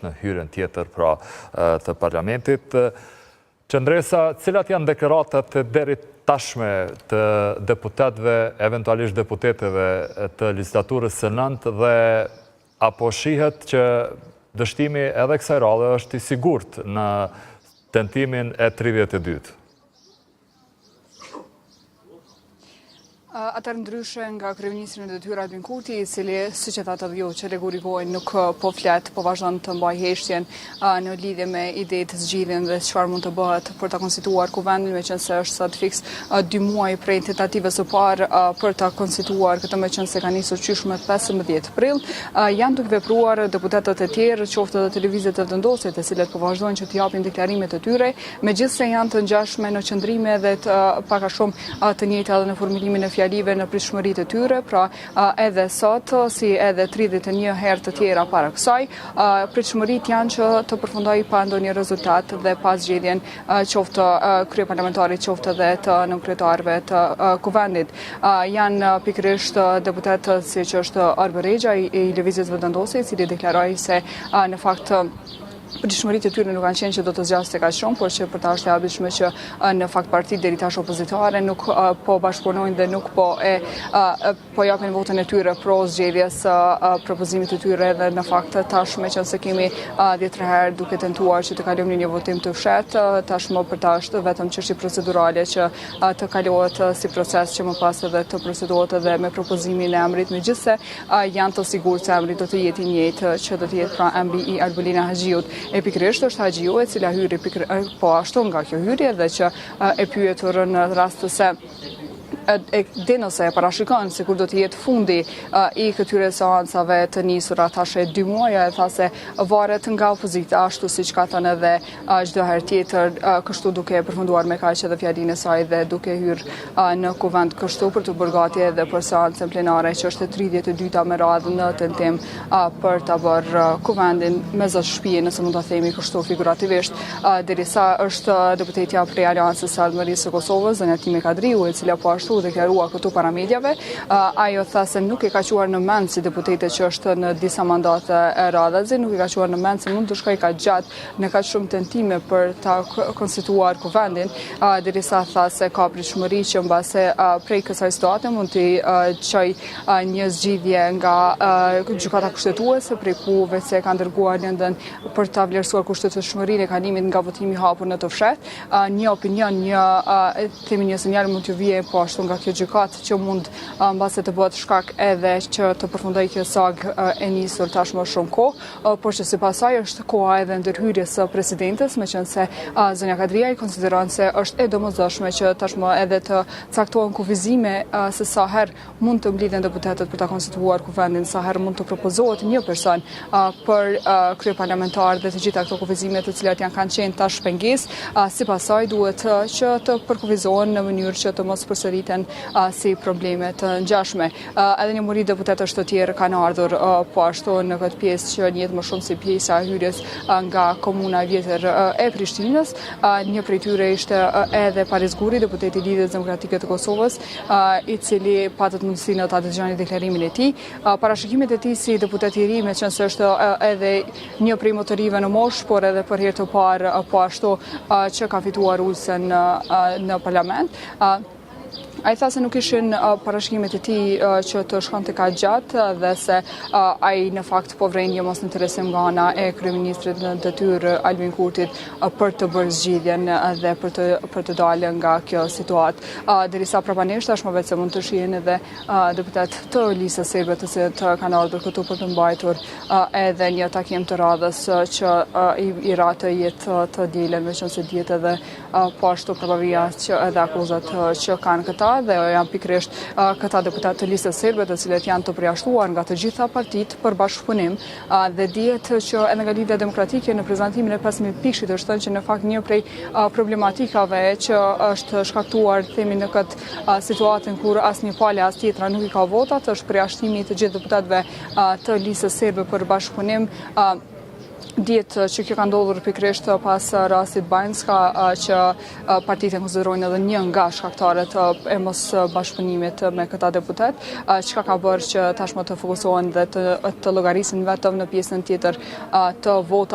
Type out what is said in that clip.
në hyrjen tjetër pra të parlamentit. Qëndresa, cilat janë deklaratat deri tashme të deputetëve, eventualisht deputetëve të legislaturës së nëntë dhe apo shihet që dështimi edhe kësaj radhe është i sigurt në tentimin e 32? Atër ndryshe nga kryeministri në detyrë Albin Kurti, i cili, siç e thatë edhe ju, që Legurigoj nuk po flet, po vazhdon të mbajë heshtjen në lidhje me idetë të zgjidhjen dhe çfarë mund të bëhet për ta konstituar kuvendin, meqense është sa të fiks 2 muaj prej tentativës së parë për ta konstituar këtë, meqense ka nisur qysh me 15 prill. Janë duke vepruar deputetët e tjerë, qoftë edhe televizet e vendosit, të cilët po vazhdojnë që të japin deklarimet e tyre, megjithse janë të ngjashme në qëndrime dhe të pak a shumë të njëjta edhe në formilimin e në pritshmëritë e tyre, pra edhe sot, si edhe 31 herë të tjera para kësaj, pritshmëritë janë që të përfundojë pa ndonjë rezultat dhe pa zgjedhjen qoftë kryeparlamentarit, qoftë edhe të nënkryetarëve të kuvendit. Janë pikërisht deputetët siç është Arber Rexha i Lëvizjes Vetëvendosje, i cili deklaroi se në fakt pritshmëritë e tyre nuk kanë qenë që do të zgjasë kaq shumë, por që për ta është e habitshme që në fakt partitë deri tash opozitare nuk po bashkëpunojnë dhe nuk po japin votën e tyre pro zgjedhjes propozimit të tyre, dhe në fakt tash meqense kemi 10 herë duke tentuar që të kalojmë në një votim të fshehtë, tashmë për ta është vetëm çështje procedurale që të kalohet si proces që më pas edhe të procedohet edhe me propozimin e emrit, megjithse janë të sigurt se emri do të jetë i njëjtë, që do të jetë pra emri i Albolina Haxhiut. E pikërisht është Haxhiu, e cila hyri po ashtu nga kjo hyrje dhe që e pyetur në rast se din ose e parashikon se kur do të jetë fundi i këtyre seancave të nisura thashë 2 muaja, e tha se varet nga opozita, ashtu siç ka thënë edhe çdo herë tjetër, kështu duke përfunduar me kaq edhe fjalinë e saj dhe duke hyrë në kuvend kështu për të bërë gati edhe për seancën plenare që është e 32-ta me radhë në tentim për ta bërë kuvendin me zot shtëpi, nëse mund ta themi kështu figurativisht, derisa është deputetja prej Aleancës së Ardhmërisë së Kosovës, zonja Time Kadriu, e cila po ashtu deklarua këtu para mediave. Ajo tha se nuk e ka quar në mend si deputete që është në disa mandate e radhazi, nuk e ka quar në mend se mund të shkojë kaq gjatë në kaq shumë tentime për ta konstituar kuvendin, derisa tha se ka pritshmëri që mbase prej kësaj situate mund të çojë një zgjidhje nga gjykata kushtetuese, prej ku vetë ka ndërguar lëndën për ta vlerësuar kushtetshmërinë e kalimit nga votimi i hapur në të fshehtë. Një opinion, një sinjal mund të vijë po ashtu nga kjo gjykatë që mund mbase të bëhet shkak edhe që të përfundojë kjo sagë e nisur tash më shumë kohë, por që sipas saj është koha edhe ndërhyrjes së presidentes, meqense zonja Kadria i konsideron se është e domosdoshme që tashmë edhe të caktohen kufizime se sa herë mund të mblidhen deputetët për ta konstituar kuvendin, sa herë mund të propozohet një person për kryeparlamentar dhe të gjitha këto kufizime të cilat kanë qenë tash pengesë, sipas saj duhet që të përkufizohen në mënyrë që të mos përsëriten si probleme të ngjashme. Edhe një muri deputetësh të tjerë kanë ardhur po ashtu në këtë pjesë që njihet më shumë si pjesa e hyrjes nga komuna e vjetër e Prishtinës. Një prej tyre ishte edhe Paris Guri, deputeti i Lidhjes Demokratike të Kosovës, i cili patët mundësinë ta dëgjoni deklarimin e tij. Parashikimet e tij si deputet i ri, meqense është edhe një prej motorive në moshë, por edhe për herë të parë po ashtu që ka fituar ulsen në parlament. Ai tha se nuk ishin parashikimet e tij që të shkonte kaq gjatë dhe se ai në fakt po vren një mosintresim nga ana e kryeministrit në detyrë Albin Kurtit për të bërë zgjidhjen dhe për të dalë nga kjo situatë. Derisa prapanisht tashmë vetë se mund të shihen edhe deputet të listës serbe të cilët kanë ardhur këtu për të mbajtur edhe një takim të radhës që i ratë jetë të dielen, meqense dihet edhe po ashtu probabiliteti që edhe akuzat që kanë këta dhe janë pikërisht këta deputet të listës serbe të cilët janë të përjashtuar nga të gjitha partitë për bashkëpunim, dhe dihet që edhe nga Lidhja Demokratike në prezantimin e 15 pikëshit është thënë që në fakt një prej problematikave që është shkaktuar themi në këtë situatën kur asnjë palë as tjetra nuk i ka votat është përjashtimi të gjithë deputetëve të listës serbe për bashkëpunim Djetë që kjo ka ndodhur pikrisht pas rastit Bajnska që partitë konsiderojnë edhe një nga shkaktarët e mos bashkëpunimit me këta deputet, çka ka bërë që tashmë të fokusohen dhe të llogarisin vetëm në pjesën tjetër të votave.